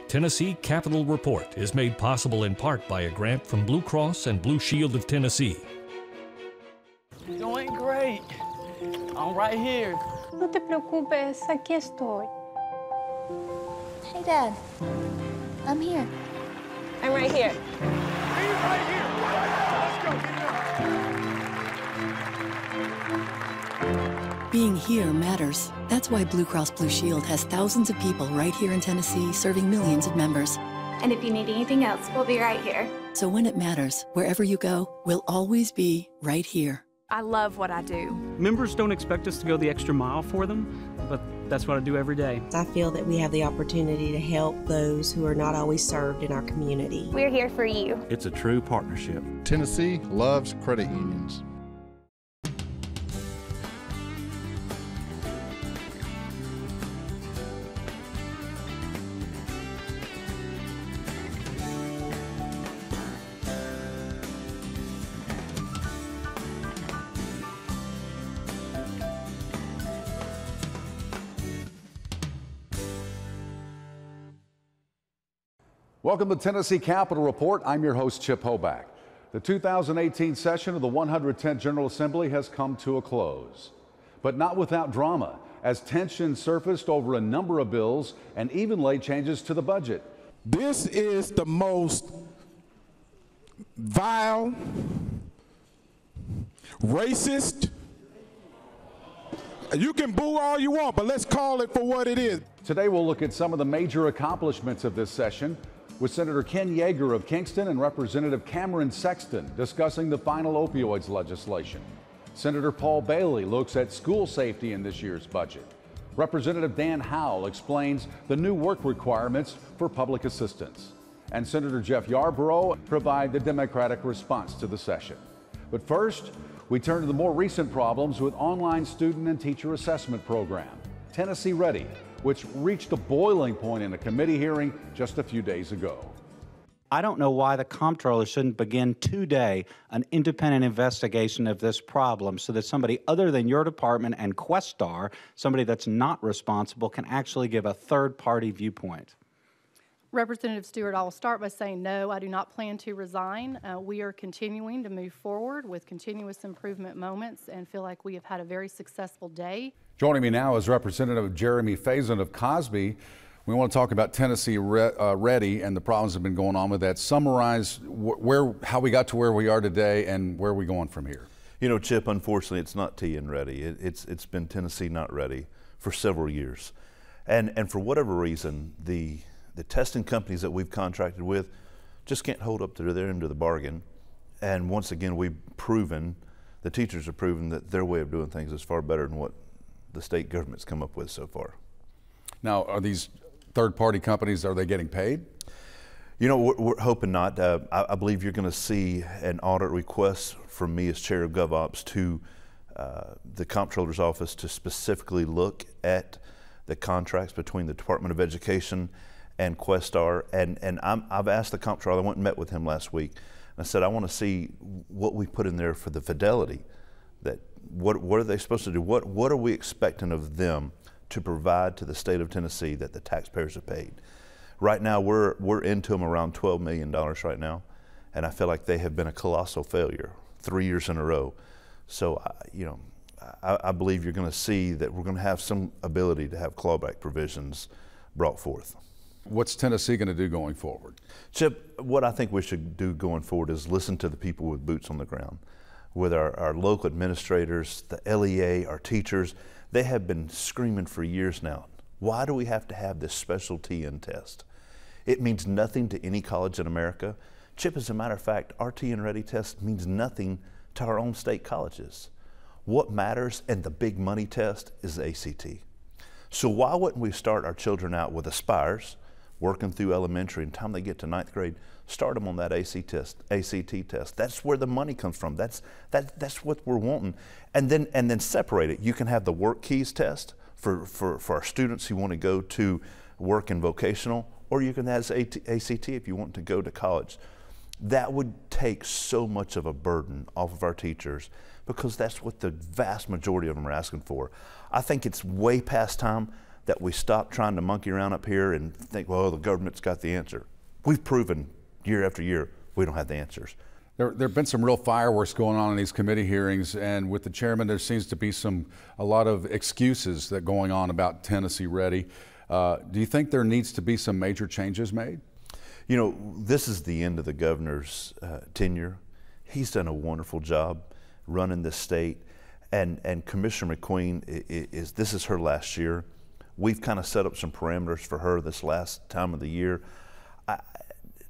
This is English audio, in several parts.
Tennessee Capital Report is made possible in part by a grant from Blue Cross and Blue Shield of Tennessee. Doing great. I'm right here. No te preocupes, aquí estoy. Hey, Dad. I'm here. I'm right here. He's right here. Let's go. Being here matters. That's why Blue Cross Blue Shield has thousands of people right here in Tennessee serving millions of members. And if you need anything else, we'll be right here. So when it matters, wherever you go, we'll always be right here. I love what I do. Members don't expect us to go the extra mile for them, but that's what I do every day. I feel that we have the opportunity to help those who are not always served in our community. We're here for you. It's a true partnership. Tennessee loves credit unions. Welcome to Tennessee Capitol Report. I'm your host, Chip Hoback. The 2018 session of the 110th General Assembly has come to a close, but not without drama, as tension surfaced over a number of bills and even late changes to the budget. This is the most vile, racist. You can boo all you want, but let's call it for what it is. Today we'll look at some of the major accomplishments of this session, with Senator Ken Yeager of Kingston and Representative Cameron Sexton discussing the final opioids legislation. Senator Paul Bailey looks at school safety in this year's budget. Representative Dan Howell explains the new work requirements for public assistance. And Senator Jeff Yarborough provides the Democratic response to the session. But first, we turn to the more recent problems with online student and teacher assessment program, Tennessee Ready, which reached a boiling point in a committee hearing just a few days ago. I don't know why the comptroller shouldn't begin today an independent investigation of this problem so that somebody other than your department and Questar, somebody that's not responsible, can actually give a third-party viewpoint. Representative Stewart, I will start by saying no, I do not plan to resign. We are continuing to move forward with continuous improvement moments and feel like we have had a very successful day. Joining me now is Representative Jeremy Faison of Cosby. We want to talk about Tennessee Ready and the problems that have been going on with that. Summarize how we got to where we are today and where are we going from here? You know, Chip, unfortunately, it's not TN Ready. It's been Tennessee Not Ready for several years. And for whatever reason, the testing companies that we've contracted with just can't hold up to their end of the bargain. And once again, the teachers have proven that their way of doing things is far better than what the state government's come up with so far. Now, are these third-party companies, are they getting paid? You know, we're hoping not. I believe you're going to see an audit request from me as chair of GovOps to the comptroller's office to specifically look at the contracts between the Department of Education and Questar, and I've asked the comptroller. I went and met with him last week, and I said I want to see what we put in there for the fidelity. That what are they supposed to do? What are we expecting of them to provide to the state of Tennessee that the taxpayers have paid? Right now we're into them around $12 million right now, and I feel like they have been a colossal failure 3 years in a row. So I believe you're going to see that we're going to have some ability to have clawback provisions brought forth. What's Tennessee going to do going forward? Chip, what I think we should do going forward is listen to the people with boots on the ground. With our local administrators, the LEA, our teachers, they have been screaming for years now. Why do we have to have this special TN test? It means nothing to any college in America. Chip, as a matter of fact, our TN Ready test means nothing to our own state colleges. What matters and the big money test is the ACT. So why wouldn't we start our children out with Aspires, working through elementary, and time they get to 9th grade, start them on that ACT test. That's where the money comes from. That's what we're wanting. And then separate it. You can have the work keys test for our students who want to go to work in vocational, or you can have ACT if you want to go to college. That would take so much of a burden off of our teachers, because that's what the vast majority of them are asking for. I think it's way past time that we stop trying to monkey around up here and think, well, the government's got the answer. We've proven year after year we don't have the answers. There have been some real fireworks going on in these committee hearings, and with the chairman, there seems to be a lot of excuses that going on about Tennessee Ready. Do you think there needs to be some major changes made? You know, this is the end of the governor's tenure. He's done a wonderful job running this state, and Commissioner McQueen this is her last year. We've kind of set up some parameters for her this last time of the year.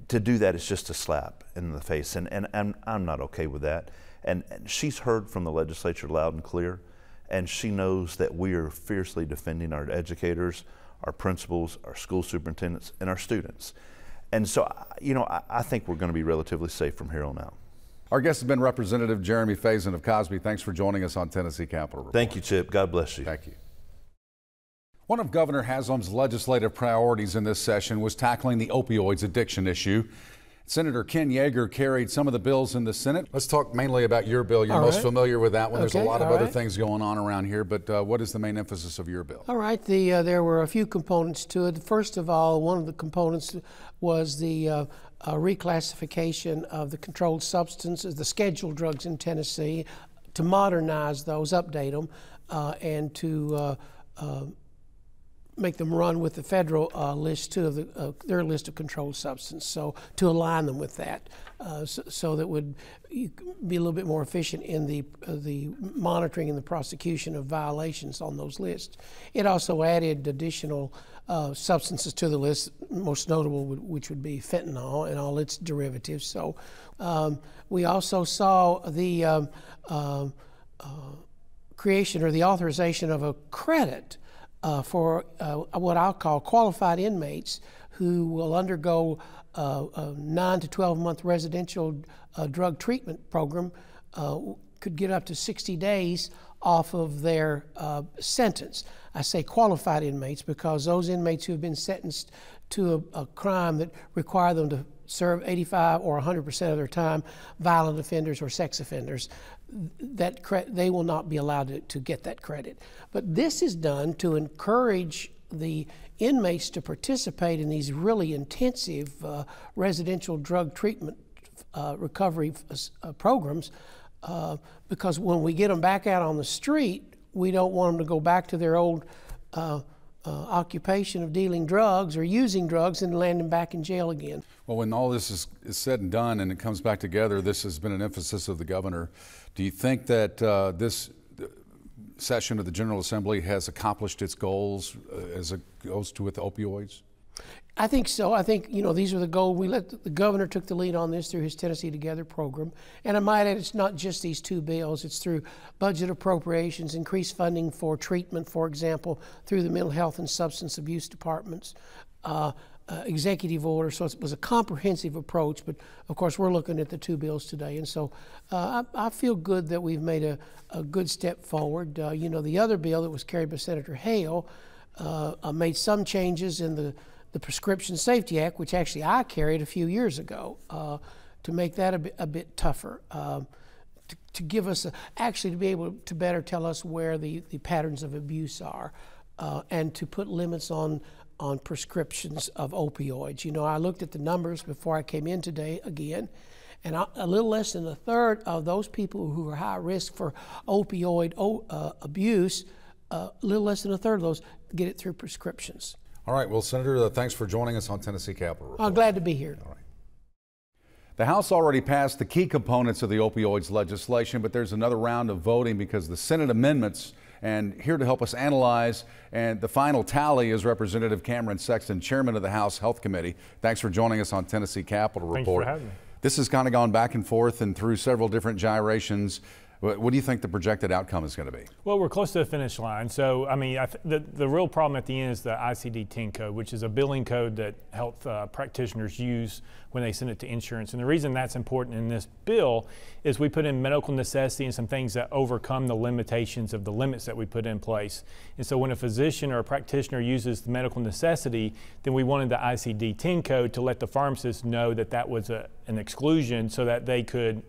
To do that is just a slap in the face, and I'm not okay with that. And she's heard from the legislature loud and clear, and she knows that we are fiercely defending our educators, our principals, our school superintendents, and our students. And so, you know, I think we're going to be relatively safe from here on out. Our guest has been Representative Jeremy Faison of Cosby. Thanks for joining us on Tennessee Capitol Report. Thank you, Chip. God bless you. Thank you. One of Governor Haslam's legislative priorities in this session was tackling the opioids addiction issue. Senator Ken Yeager carried some of the bills in the Senate. Let's talk mainly about your bill. You're most familiar with that one. There's a lot of other things going on around here, but what is the main emphasis of your bill? All right, there were a few components to it. First of all, one of the components was the reclassification of the controlled substances, the scheduled drugs in Tennessee, to modernize those, update them, and to make them run with the federal list too of their list of controlled substance. So to align them with that, so that would be a little bit more efficient in the monitoring and the prosecution of violations on those lists. It also added additional substances to the list, most notable which would be fentanyl and all its derivatives. So we also saw the creation or the authorization of a credit for what I'll call qualified inmates who will undergo a 9 to 12 month residential drug treatment program, could get up to 60 days off of their sentence. I say qualified inmates because those inmates who have been sentenced to a crime that require them to serve 85 or 100% of their time, violent offenders or sex offenders, they will not be allowed to get that credit. But this is done to encourage the inmates to participate in these really intensive residential drug treatment recovery programs, because when we get them back out on the street, we don't want them to go back to their old occupation of dealing drugs or using drugs and landing back in jail again. Well, when all this is said and done and it comes back together, this has been an emphasis of the governor. Do you think that this session of the General Assembly has accomplished its goals as it goes to with opioids? I think so. I think, you know, these are the goals. The governor took the lead on this through his Tennessee Together program. And I might add, it's not just these two bills. It's through budget appropriations, increased funding for treatment, for example, through the mental health and substance abuse departments, executive order. So it was a comprehensive approach. But of course, we're looking at the two bills today. And so I feel good that we've made a good step forward. You know, the other bill that was carried by Senator Hale made some changes in the Prescription Safety Act, which actually I carried a few years ago, to make that a bit tougher, to give us, actually to be able to better tell us where the patterns of abuse are, and to put limits on prescriptions of opioids. You know, I looked at the numbers before I came in today again, and a little less than a third of those people who are high risk for opioid abuse, a little less than a third of those get it through prescriptions. All right. Well, Senator, thanks for joining us on Tennessee Capitol Report. I'm glad to be here. All right. The House already passed the key components of the opioids legislation, but there's another round of voting because the Senate amendments, and here to help us analyze and the final tally is Representative Cameron Sexton, Chairman of the House Health Committee. Thanks for joining us on Tennessee Capitol Report. Thanks for having me. This has kind of gone back and forth and through several different gyrations. What do you think the projected outcome is going to be? Well, we're close to the finish line. So, I mean, the real problem at the end is the ICD-10 code, which is a billing code that health practitioners use when they send it to insurance. And the reason that's important in this bill is we put in medical necessity and some things that overcome the limitations of the limits that we put in place. And so when a physician or a practitioner uses the medical necessity, then we wanted the ICD-10 code to let the pharmacist know that that was an exclusion so that they could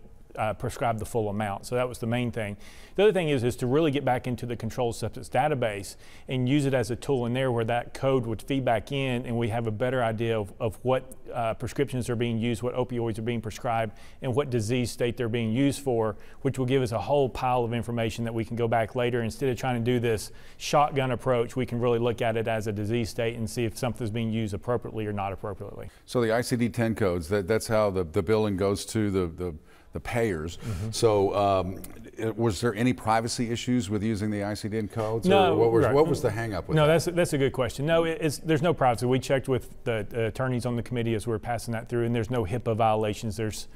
prescribe the full amount. So that was the main thing. The other thing is to really get back into the controlled substance database and use it as a tool in there where that code would feed back in, and we have a better idea of what prescriptions are being used, what opioids are being prescribed, and what disease state they're being used for, which will give us a whole pile of information that we can go back later. Instead of trying to do this shotgun approach, we can really look at it as a disease state and see if something's being used appropriately or not appropriately. So the ICD-10 codes, that's how the billing goes to the payers. So was there any privacy issues with using the ICD-10 codes? No. Or what was the hang up with that? No, that's a good question. No, there's no privacy. We checked with the attorneys on the committee as we were passing that through, and there's no HIPAA violations. There's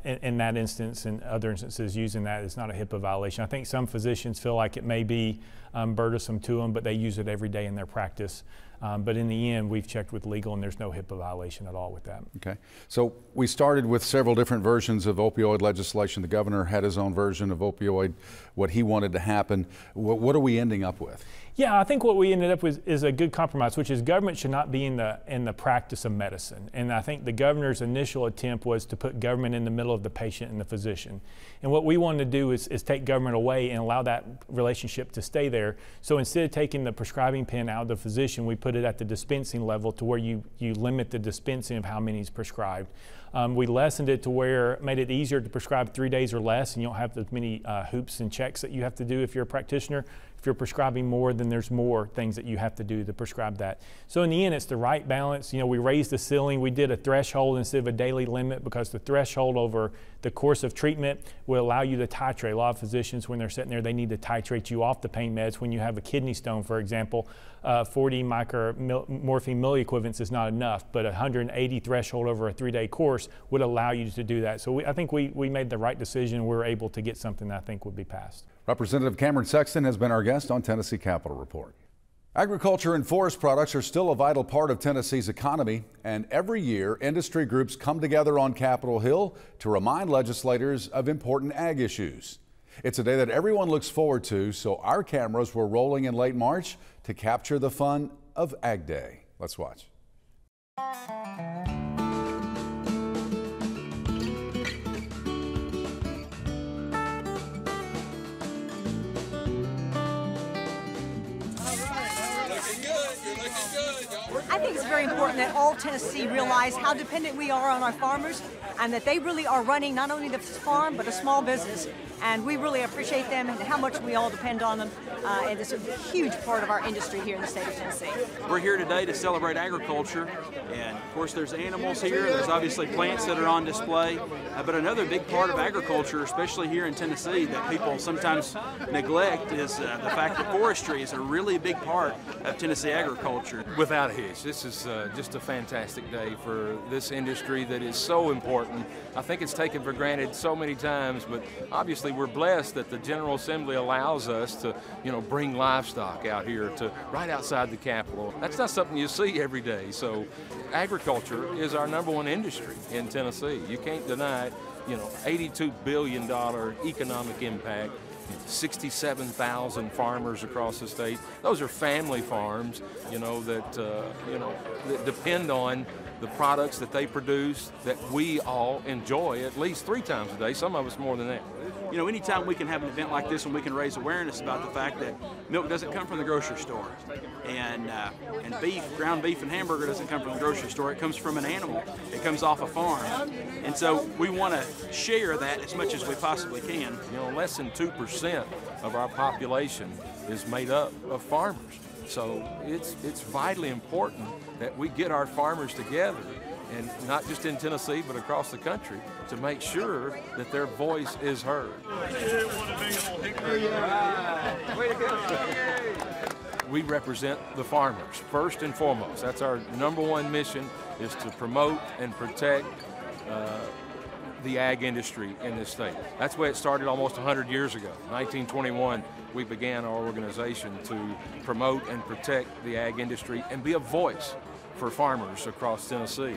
in that instance and other instances using that, it's not a HIPAA violation. I think some physicians feel like it may be burdensome to them, but they use it every day in their practice. But in the end, we've checked with legal, and there's no HIPAA violation at all with that. Okay. So we started with several different versions of opioid legislation. The governor had his own version of opioid, what he wanted to happen. What are we ending up with? Yeah, I think what we ended up with is a good compromise, which is government should not be in the practice of medicine. And I think the governor's initial attempt was to put government in the middle of the patient and the physician. And what we wanted to do is take government away and allow that relationship to stay there. So instead of taking the prescribing pen out of the physician, we put it at the dispensing level to where you limit the dispensing of how many is prescribed. We lessened it to where it made it easier to prescribe 3 days or less, and you don't have as many hoops and checks that you have to do if you're a practitioner. If you're prescribing more, then there's more things that you have to do to prescribe that. So in the end, it's the right balance. You know, we raised the ceiling. We did a threshold instead of a daily limit, because the threshold over the course of treatment will allow you to titrate. A lot of physicians, when they're sitting there, they need to titrate you off the pain meds. When you have a kidney stone, for example, 40 micromorphine milliequivalents is not enough, but 180 threshold over a 3-day course would allow you to do that. So I think we made the right decision. We were able to get something that I think would be passed. Representative Cameron Sexton has been our guest on Tennessee Capitol Report. Agriculture and forest products are still a vital part of Tennessee's economy, and every year industry groups come together on Capitol Hill to remind legislators of important ag issues. It's a day that everyone looks forward to, so our cameras were rolling in late March to capture the fun of Ag Day. Let's watch. I think it's very important that all Tennessee realize how dependent we are on our farmers, and that they really are running not only the farm but a small business, and we really appreciate them and how much we all depend on them, and it's a huge part of our industry here in the state of Tennessee. We're here today to celebrate agriculture, and of course there's animals here, there's obviously plants that are on display, but another big part of agriculture, especially here in Tennessee, that people sometimes neglect is the fact that forestry is a really big part of Tennessee agriculture. Without a hitch, this is just a fantastic day for this industry that is so important. I think it's taken for granted so many times, but obviously we're blessed that the General Assembly allows us to, bring livestock out here to right outside the Capitol. That's not something you see every day. So agriculture is our #1 industry in Tennessee. You can't deny it. $82 billion economic impact. 67,000 farmers across the state. Those are family farms, that depend on the products that they produce that we all enjoy at least 3 times a day, some of us more than that. Anytime we can have an event like this and we can raise awareness about the fact that milk doesn't come from the grocery store, and beef, ground beef and hamburger doesn't come from the grocery store, it comes from an animal. It comes off a farm. And so we want to share that as much as we possibly can. Less than 2% of our population is made up of farmers. So it's vitally important that we get our farmers together, and not just in Tennessee, but across the country, to make sure that their voice is heard. We represent the farmers, first and foremost. That's our #1 mission, is to promote and protect the ag industry in this state. That's where it started almost 100 years ago. 1921, we began our organization to promote and protect the ag industry and be a voice for farmers across Tennessee.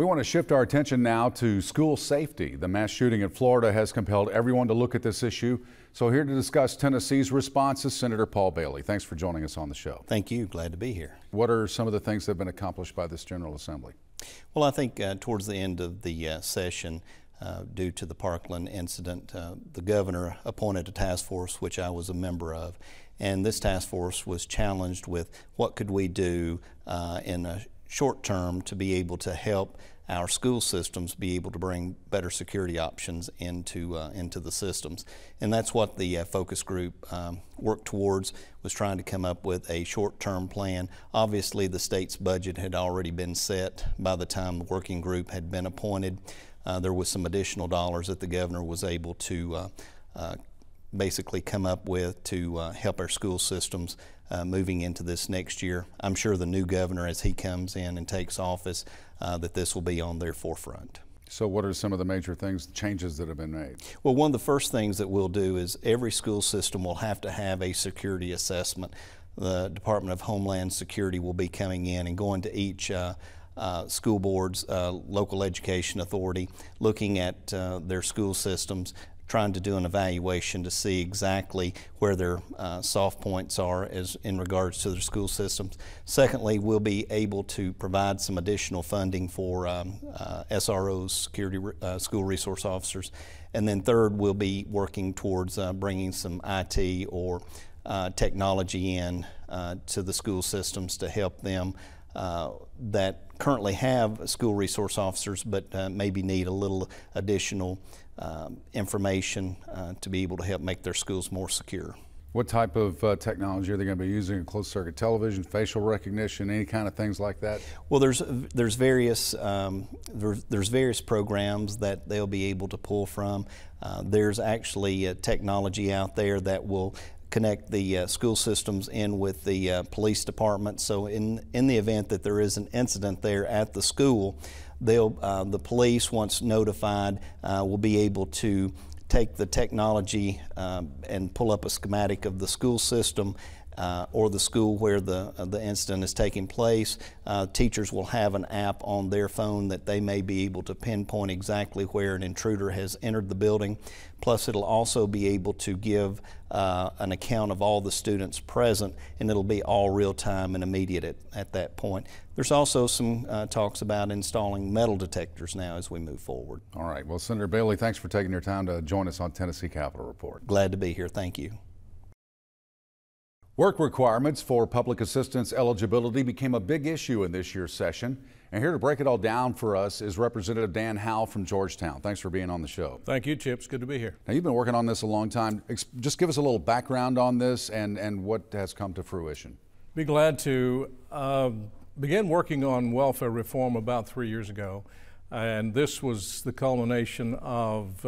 We want to shift our attention now to school safety. The mass shooting in Florida has compelled everyone to look at this issue. So here to discuss Tennessee's response is Senator Paul Bailey. Thanks for joining us on the show. Thank you. Glad to be here. What are some of the things that have been accomplished by this General Assembly? Well, I think towards the end of the session, due to the Parkland incident, the governor appointed a task force, which I was a member of. And this task force was challenged with what could we do in a short term to be able to help our school systems be able to bring better security options into the systems. And that's what the focus group worked towards, was trying to come up with a short-term plan. Obviously, the state's budget had already been set by the time the working group had been appointed. There was some additional dollars that the governor was able to basically come up with to help our school systems moving into this next year. I'm sure the new governor, as he comes in and takes office, that this will be on their forefront. So what are some of the major changes that have been made? Well, one of the first things that we'll do is every school system will have to have a security assessment. The Department of Homeland Security will be coming in and going to each school board's local education authority, looking at their school systems, trying to do an evaluation to see exactly where their soft points are as in regards to their school systems. Secondly, we'll be able to provide some additional funding for SROs, security school resource officers. And then third, we'll be working towards bringing some IT or technology in to the school systems to help them that currently have school resource officers but maybe need a little additional information to be able to help make their schools more secure. What type of technology are they going to be using? Closed circuit television, facial recognition, any kind of things like that? Well, there's various programs that they'll be able to pull from. There's actually technology out there that will connect the school systems in with the police department. So in the event that there is an incident there at the school, the police, once notified, will be able to take the technology and pull up a schematic of the school system or the school where the incident is taking place. Teachers will have an app on their phone that they may be able to pinpoint exactly where an intruder has entered the building. Plus, it'll also be able to give an account of all the students present, and it'll be all real-time and immediate at that point. There's also some talks about installing metal detectors now as we move forward. All right. Well, Senator Bailey, thanks for taking your time to join us on Tennessee Capitol Report. Glad to be here. Thank you. Work requirements for public assistance eligibility became a big issue in this year's session. And here to break it all down for us is Representative Dan Howell from Georgetown. Thanks for being on the show. Thank you, Chip. It's good to be here. Now, you've been working on this a long time. Just give us a little background on this and what has come to fruition. Be glad to. Began working on welfare reform about 3 years ago. And this was the culmination of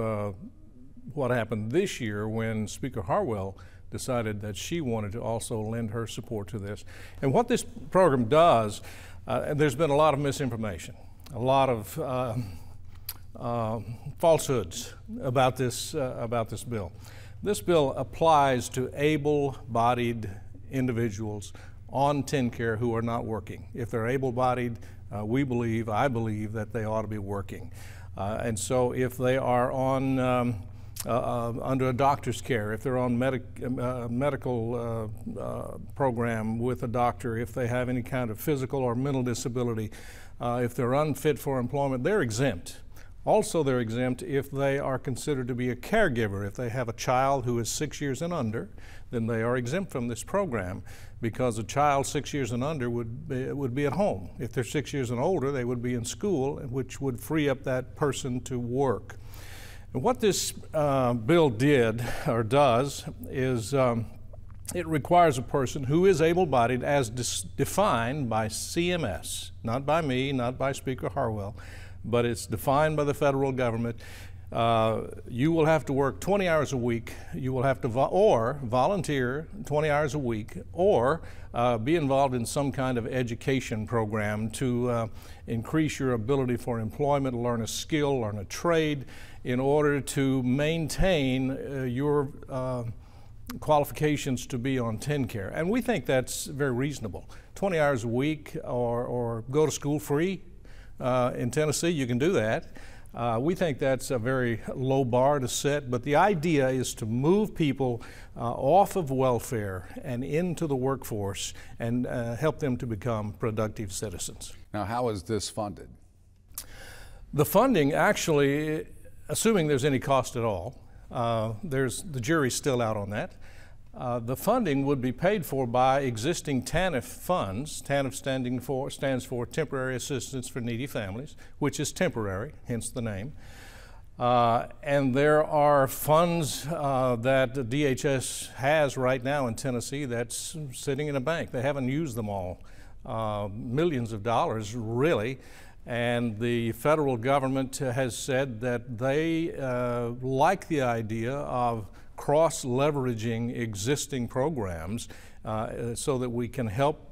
what happened this year when Speaker Harwell decided that she wanted to also lend her support to this. And what this program does, there's been a lot of misinformation, a lot of falsehoods about this bill. This bill applies to able-bodied individuals on TennCare who are not working. If they're able-bodied, I believe that they ought to be working. And so if they are on under a doctor's care, if they're on medical program with a doctor, if they have any kind of physical or mental disability, if they're unfit for employment, they're exempt. Also, they're exempt if they are considered to be a caregiver. If they have a child who is 6 years and under, then they are exempt from this program, because a child 6 years and under would be at home. If they're 6 years and older, they would be in school, which would free up that person to work. And what this bill did or does is it requires a person who is able-bodied as defined by CMS, not by me, not by Speaker Harwell, but it's defined by the federal government. You will have to work 20 hours a week. You will have to volunteer 20 hours a week, or be involved in some kind of education program to increase your ability for employment, learn a skill, learn a trade, in order to maintain your qualifications to be on TennCare. And we think that's very reasonable. 20 hours a week, or go to school free, in Tennessee, you can do that. We think that's a very low bar to set, but the idea is to move people off of welfare and into the workforce and help them to become productive citizens. Now, how is this funded? The funding actually, assuming there's any cost at all, the jury's still out on that. The funding would be paid for by existing TANF funds. TANF stands for Temporary Assistance for Needy Families, which is temporary, hence the name. And there are funds that DHS has right now in Tennessee that's sitting in a bank. They haven't used them all. Millions of dollars, really. And the federal government has said that they like the idea of cross-leveraging existing programs so that we can help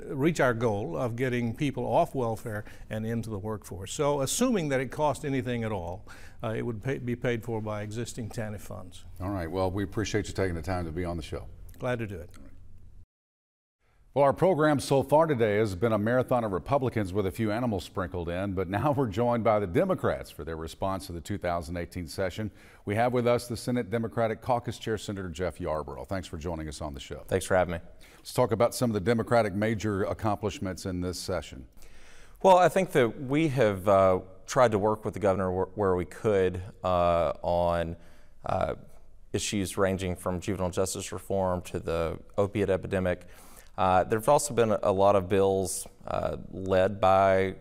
reach our goal of getting people off welfare and into the workforce. So assuming that it cost anything at all, it would be paid for by existing TANF funds. All right, well, we appreciate you taking the time to be on the show. Glad to do it. Well, our program so far today has been a marathon of Republicans with a few animals sprinkled in, but now we're joined by the Democrats for their response to the 2018 session. We have with us the Senate Democratic Caucus Chair, Senator Jeff Yarborough. Thanks for joining us on the show. Thanks for having me. Let's talk about some of the Democratic major accomplishments in this session. Well, I think that we have tried to work with the governor where we could on issues ranging from juvenile justice reform to the opiate epidemic. There have also been a lot of bills led by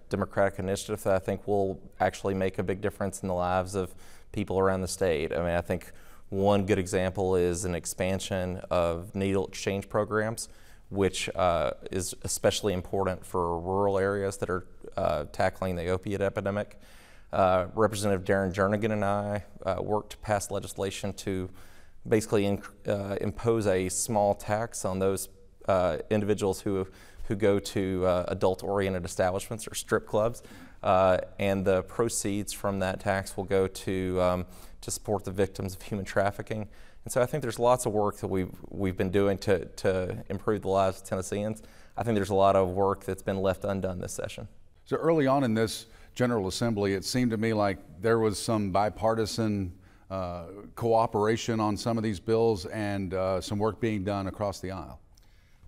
Democratic initiative that I think will actually make a big difference in the lives of people around the state. I mean, I think one good example is an expansion of needle exchange programs, which is especially important for rural areas that are tackling the opiate epidemic. Representative Darren Jernigan and I worked to pass legislation to basically impose a small tax on those individuals who go to adult-oriented establishments or strip clubs, and the proceeds from that tax will go to support the victims of human trafficking. And so I think there's lots of work that we've been doing to improve the lives of Tennesseans. I think there's a lot of work that's been left undone this session. So early on in this General Assembly, it seemed to me like there was some bipartisan cooperation on some of these bills and some work being done across the aisle.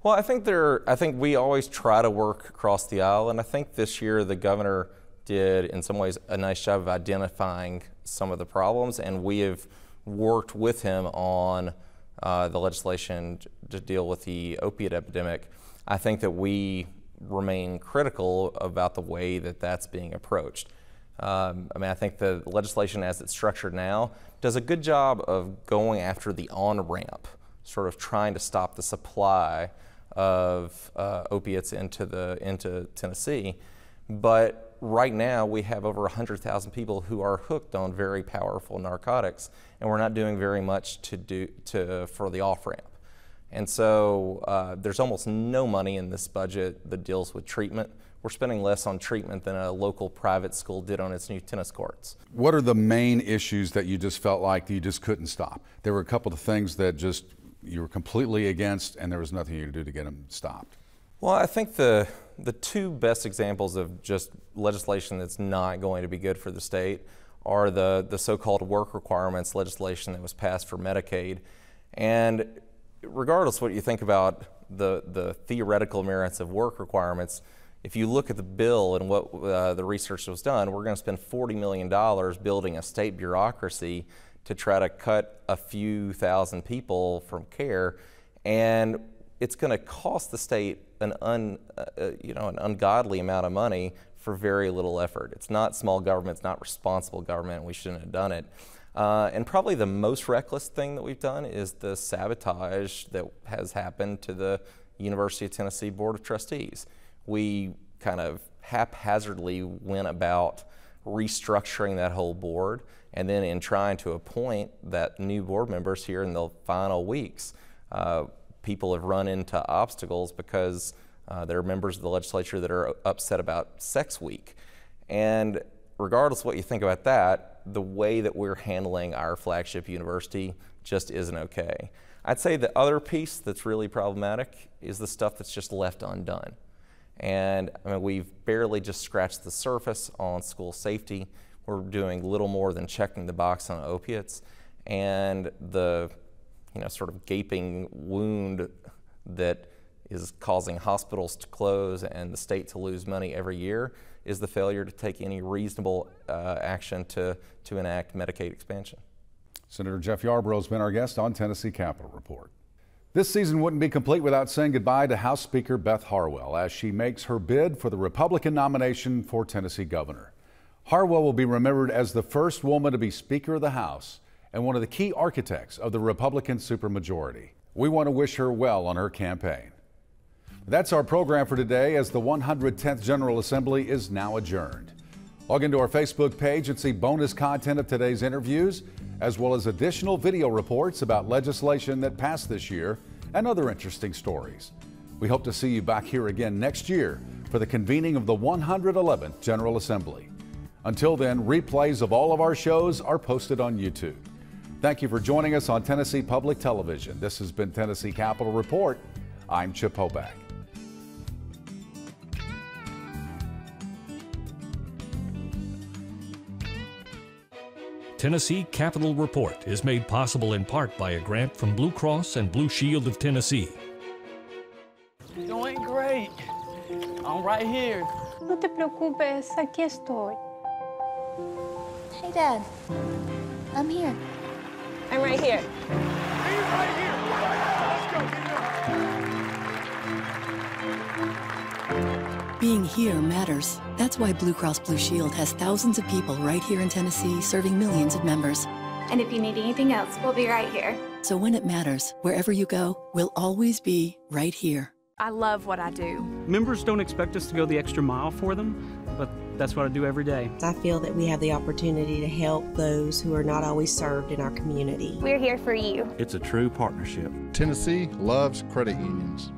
Well, I think we always try to work across the aisle, and I think this year the governor did, in some ways, a nice job of identifying some of the problems, and we have worked with him on the legislation to deal with the opiate epidemic. I think that we remain critical about the way that that's being approached. I mean, I think the legislation as it's structured now does a good job of going after the on-ramp, sort of trying to stop the supply of opiates into Tennessee. But right now we have over 100,000 people who are hooked on very powerful narcotics, and we're not doing very much for the off-ramp. And so there's almost no money in this budget that deals with treatment. We're spending less on treatment than a local private school did on its new tennis courts. What are the main issues that you just felt like you just couldn't stop? There were a couple of things that just you were completely against and there was nothing you could do to get them stopped. Well, I think the two best examples of just legislation that's not going to be good for the state are the so-called work requirements legislation that was passed for Medicaid. And regardless of what you think about the theoretical merits of work requirements, if you look at the bill and what the research that was done, we're going to spend $40 million building a state bureaucracy to try to cut a few thousand people from care, and it's going to cost the state an ungodly amount of money for very little effort. It's not small government, it's not responsible government, and we shouldn't have done it. And probably the most reckless thing that we've done is the sabotage that has happened to the University of Tennessee Board of Trustees. We kind of haphazardly went about restructuring that whole board, and then in trying to appoint that new board members here in the final weeks, people have run into obstacles because there are members of the legislature that are upset about Sex Week. And regardless of what you think about that, the way that we're handling our flagship university just isn't okay. I'd say the other piece that's really problematic is the stuff that's just left undone. And I mean, we've barely just scratched the surface on school safety. We're doing little more than checking the box on opiates. And the sort of gaping wound that is causing hospitals to close and the state to lose money every year is the failure to take any reasonable action to enact Medicaid expansion. Senator Jeff Yarborough has been our guest on Tennessee Capitol Report. This season wouldn't be complete without saying goodbye to House Speaker Beth Harwell as she makes her bid for the Republican nomination for Tennessee governor. Harwell will be remembered as the first woman to be Speaker of the House and one of the key architects of the Republican supermajority. We want to wish her well on her campaign. That's our program for today, as the 110th General Assembly is now adjourned. Log into our Facebook page and see bonus content of today's interviews, as well as additional video reports about legislation that passed this year and other interesting stories. We hope to see you back here again next year for the convening of the 111th General Assembly. Until then, replays of all of our shows are posted on YouTube. Thank you for joining us on Tennessee Public Television. This has been Tennessee Capitol Report. I'm Chip Hoback. Tennessee Capitol Report is made possible in part by a grant from Blue Cross and Blue Shield of Tennessee. You're doing great. I'm right here. No te preocupes, aquí estoy. Hey, Dad. I'm here. I'm right here. Being here matters. That's why Blue Cross Blue Shield has thousands of people right here in Tennessee serving millions of members. And if you need anything else, we'll be right here. So when it matters, wherever you go, we'll always be right here. I love what I do. Members don't expect us to go the extra mile for them, but that's what I do every day. I feel that we have the opportunity to help those who are not always served in our community. We're here for you. It's a true partnership. Tennessee loves credit unions.